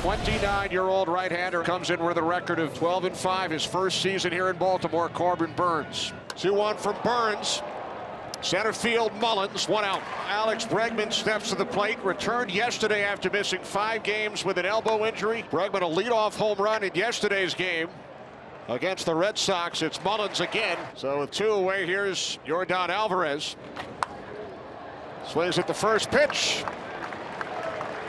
29-year-old right-hander comes in with a record of 12-5 his first season here in Baltimore. Corbin Burnes. 2-1 from Burnes. Center field, Mullins, 1 out. Alex Bregman steps to the plate, returned yesterday after missing 5 games with an elbow injury. Bregman a leadoff home run in yesterday's game against the Red Sox. It's Mullins again. So with 2 away, here's Yordan Alvarez. Swings at the first pitch.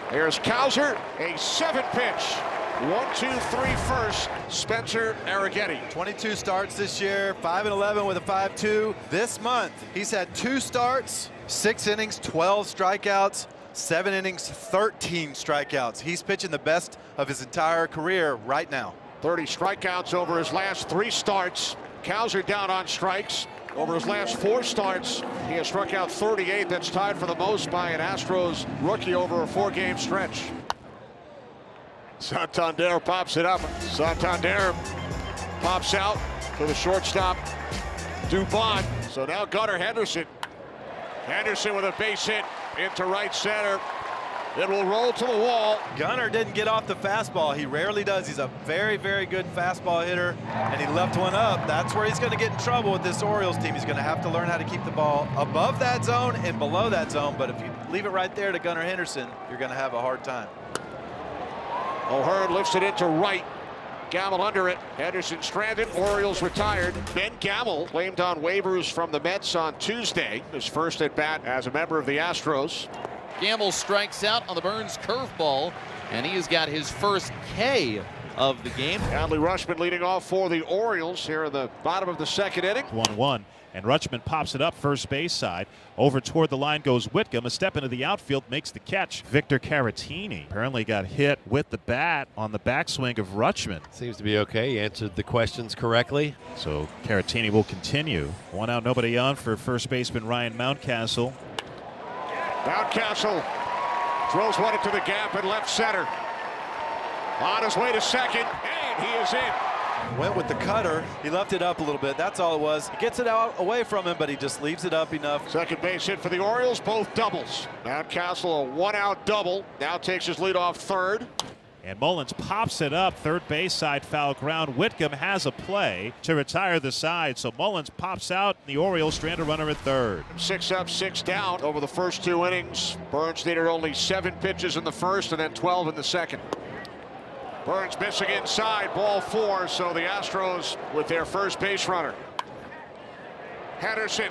Here's Cowser, a 7-pitch. 1-2-3 first, Spencer Arrighetti. 22 starts this year, 5-11 with a 5.2. This month, he's had 2 starts, 6 innings, 12 strikeouts, 7 innings, 13 strikeouts. He's pitching the best of his entire career right now. 30 strikeouts over his last 3 starts. Cowser down on strikes. Over his last 4 starts, he has struck out 38. That's tied for the most by an Astros rookie over a 4-game stretch. Santander pops it up. Santander pops out to the shortstop, Dubon. So now Gunnar Henderson. Henderson with a base hit into right center. It will roll to the wall. Gunnar didn't get off the fastball. He rarely does. He's a very, very good fastball hitter, and he left one up. That's where he's going to get in trouble with this Orioles team. He's going to have to learn how to keep the ball above that zone and below that zone. But if you leave it right there to Gunnar Henderson, you're going to have a hard time. O'Hearn lifts it into right. Gamble under it. Henderson stranded. Orioles retired. Ben Gamble claimed on waivers from the Mets on Tuesday. His first at bat as a member of the Astros. Gamble strikes out on the Burnes curveball, and he has got his first K of the game. Adley Rutschman leading off for the Orioles here in the bottom of the 2nd inning. 1-1, and Rutschman pops it up first base side. Over toward the line goes Whitcomb. A step into the outfield, makes the catch. Victor Caratini apparently got hit with the bat on the backswing of Rutschman. Seems to be okay. He answered the questions correctly. So Caratini will continue. 1 out, nobody on for first baseman Ryan Mountcastle. Mountcastle throws one into the gap in left center. On his way to second, and he is in. Went with the cutter. He left it up a little bit. That's all it was. He gets it out away from him, but he just leaves it up enough. Second base hit for the Orioles, both doubles. Mountcastle a 1-out double. Now takes his lead off third. And Mullins pops it up third base side, foul ground. Whitcomb has a play to retire the side. So Mullins pops out. The Orioles strand a runner at third. 6 up, 6 down over the first 2 innings. Burnes needed only 7 pitches in the first and then 12 in the second. Burnes missing inside, ball 4. So the Astros with their first base runner. Henderson,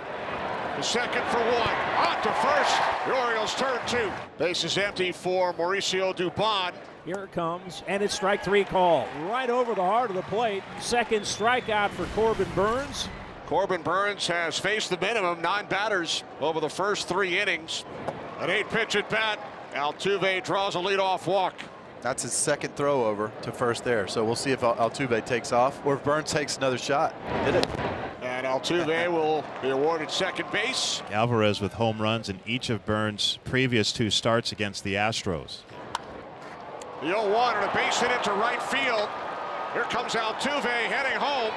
the second for 1. On to first. The Orioles turn 2. Base is empty for Mauricio Dubon. Here it comes, and it's strike 3 call. Right over the heart of the plate. Second strikeout for Corbin Burnes. Corbin Burnes has faced the minimum, 9 batters over the first 3 innings. An 8-pitch at bat. Altuve draws a leadoff walk. That's his second throw over to first there. So we'll see if Altuve takes off or if Burnes takes another shot. Hit it. And Altuve will be awarded second base. Alvarez with home runs in each of Burnes' previous 2 starts against the Astros. The 0-1 and a base hit into right field. Here comes Altuve heading home.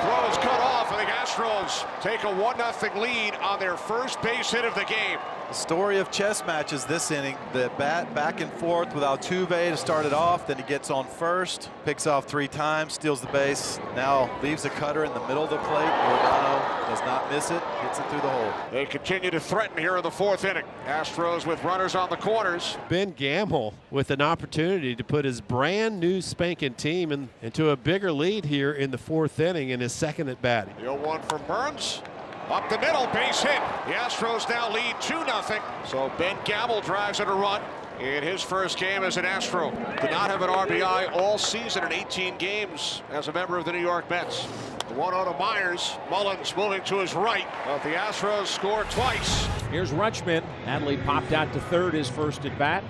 Throw is cut off, and the Astros take a 1-0 lead on their first base hit of the game. The story of chess matches this inning. The bat back and forth with Altuve to start it off. Then he gets on first, picks off 3 times, steals the base. Now leaves a cutter in the middle of the plate. Giordano does not miss it, hits it through the hole. They continue to threaten here in the 4th inning. Astros with runners on the corners. Ben Gamble with an opportunity to put his brand new spanking team into a bigger lead here in the 4th inning in his second at bat. The 0-1 from Burnes. Up the middle, base hit. The Astros now lead 2-0. So Ben Gamble drives in a run in his first game as an Astro. Did not have an RBI all season in 18 games as a member of the New York Mets. The 1-0 to Myers. Mullins moving to his right. But the Astros score twice. Here's Rutschman. Adley popped out to third, his first at bat.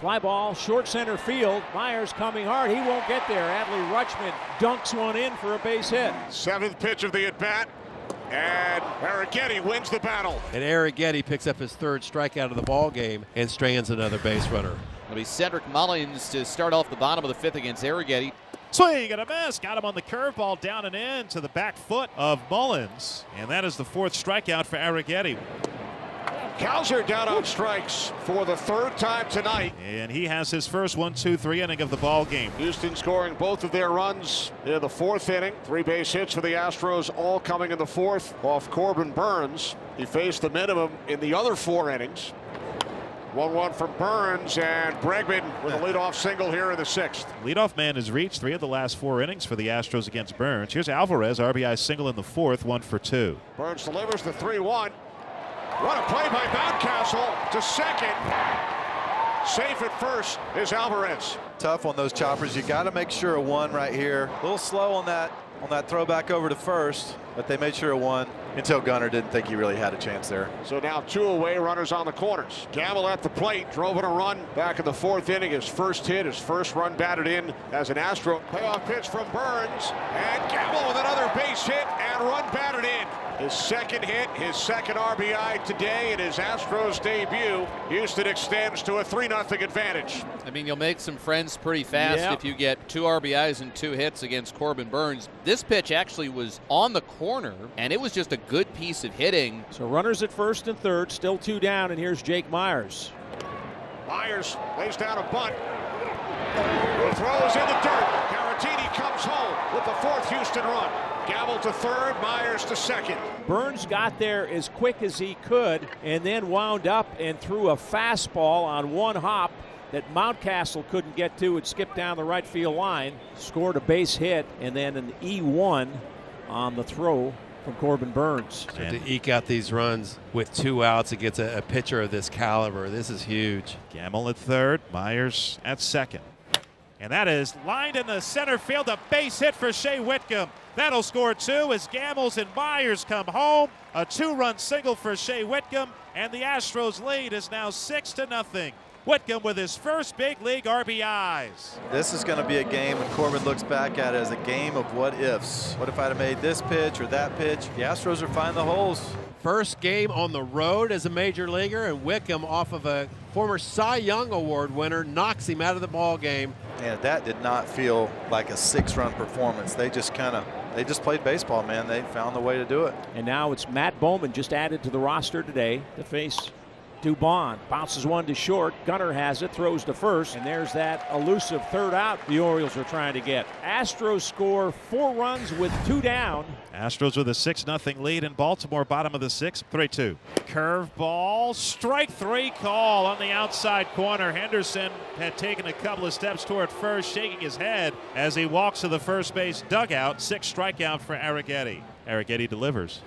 Fly ball, short center field. Myers coming hard. He won't get there. Adley Rutschman dunks one in for a base hit. 7th pitch of the at bat. And Arrighetti wins the battle. And Arrighetti picks up his 3rd strikeout of the ball game and strands another base runner. It'll be Cedric Mullins to start off the bottom of the 5th against Arrighetti. Swing and a miss. Got him on the curveball down and in to the back foot of Mullins. And that is the 4th strikeout for Arrighetti. Cowser down on strikes for the third time tonight. And he has his first 1-2-3 inning of the ball game. Houston scoring both of their runs in the fourth inning. 3 base hits for the Astros, all coming in the fourth off Corbin Burns. He faced the minimum in the other 4 innings. 1-1 from Burns, and Bregman with a leadoff single here in the 6th. Leadoff man has reached 3 of the last 4 innings for the Astros against Burns. Here's Alvarez, RBI single in the 4th, 1 for 2. Burns delivers the 3-1. What a play by Mountcastle to second. Safe at first is Alvarez. Tough on those choppers. You got to make sure a 1 right here. A little slow on that throwback over to first, but they made sure a 1 until Gunnar didn't think he really had a chance there. So now 2 away, runners on the corners. Gamble at the plate, drove in a run back in the 4th inning. His first hit, his first run batted in as an Astro. Payoff pitch from Burns, and Gamble with another base hit and run batted in. His second hit, his second RBI today in his Astros debut. Houston extends to a 3-0 advantage. I mean, you'll make some friends pretty fast if you get 2 RBIs and 2 hits against Corbin Burns. This pitch actually was on the corner, and it was just a good piece of hitting. So runners at first and third, still 2 down, and here's Jake Myers. Myers lays down a bunt. He throws in the dirt. Caratini comes home with the 4th Houston run. Gamble to third, Myers to second. Burns got there as quick as he could and then wound up and threw a fastball on 1 hop that Mountcastle couldn't get to. It skipped down the right field line, scored a base hit, and then an E1 on the throw from Corbin Burns. So to eke out these runs with 2 outs against a pitcher of this caliber, this is huge. Gamble at third, Myers at second. And that is lined in the center field, a base hit for Shea Whitcomb. That'll score 2 as Gambles and Myers come home. A 2-run single for Shea Whitcomb, and the Astros lead is now 6-0. Whitcomb with his first big league RBIs. This is going to be a game when Corbin looks back at it as a game of what ifs. What if I'd have made this pitch or that pitch? The Astros are finding the holes. First game on the road as a major leaguer, and Whitcomb, off of a former Cy Young Award winner, knocks him out of the ball game. And that did not feel like a 6-run performance. They just played baseball, man. They found the way to do it. And now it's Matt Bowman, just added to the roster today to face Dubon. Bounces 1 to short. Gunnar has it, throws to first, and there's that elusive third out the Orioles are trying to get. Astros score 4 runs with 2 down. Astros with a 6-0 lead in Baltimore, bottom of the 6th, 3-2. Curveball, strike 3 call on the outside corner. Henderson had taken a couple of steps toward first, shaking his head as he walks to the first base dugout. 6 strikeout for Arrighetti. Arrighetti delivers.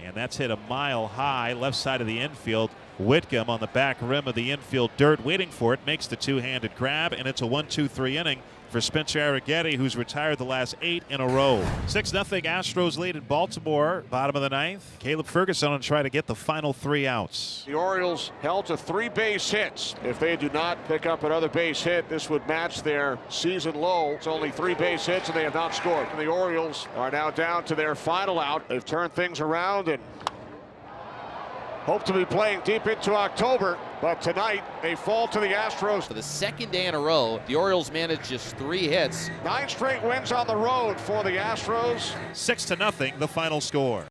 And that's hit a mile high, left side of the infield. Whitcomb on the back rim of the infield dirt waiting for it, makes the 2-handed grab, and it's a 1-2-3 inning for Spencer Arrighetti, who's retired the last 8 in a row. 6-0 Astros lead in Baltimore, bottom of the 9th. Caleb Ferguson will try to get the final 3 outs. The Orioles held to 3 base hits. If they do not pick up another base hit, this would match their season low. It's only 3 base hits, and they have not scored. And the Orioles are now down to their final out. They've turned things around and hope to be playing deep into October, but tonight they fall to the Astros. For the 2nd day in a row, the Orioles managed just 3 hits. 9 straight wins on the road for the Astros. 6-0 the final score.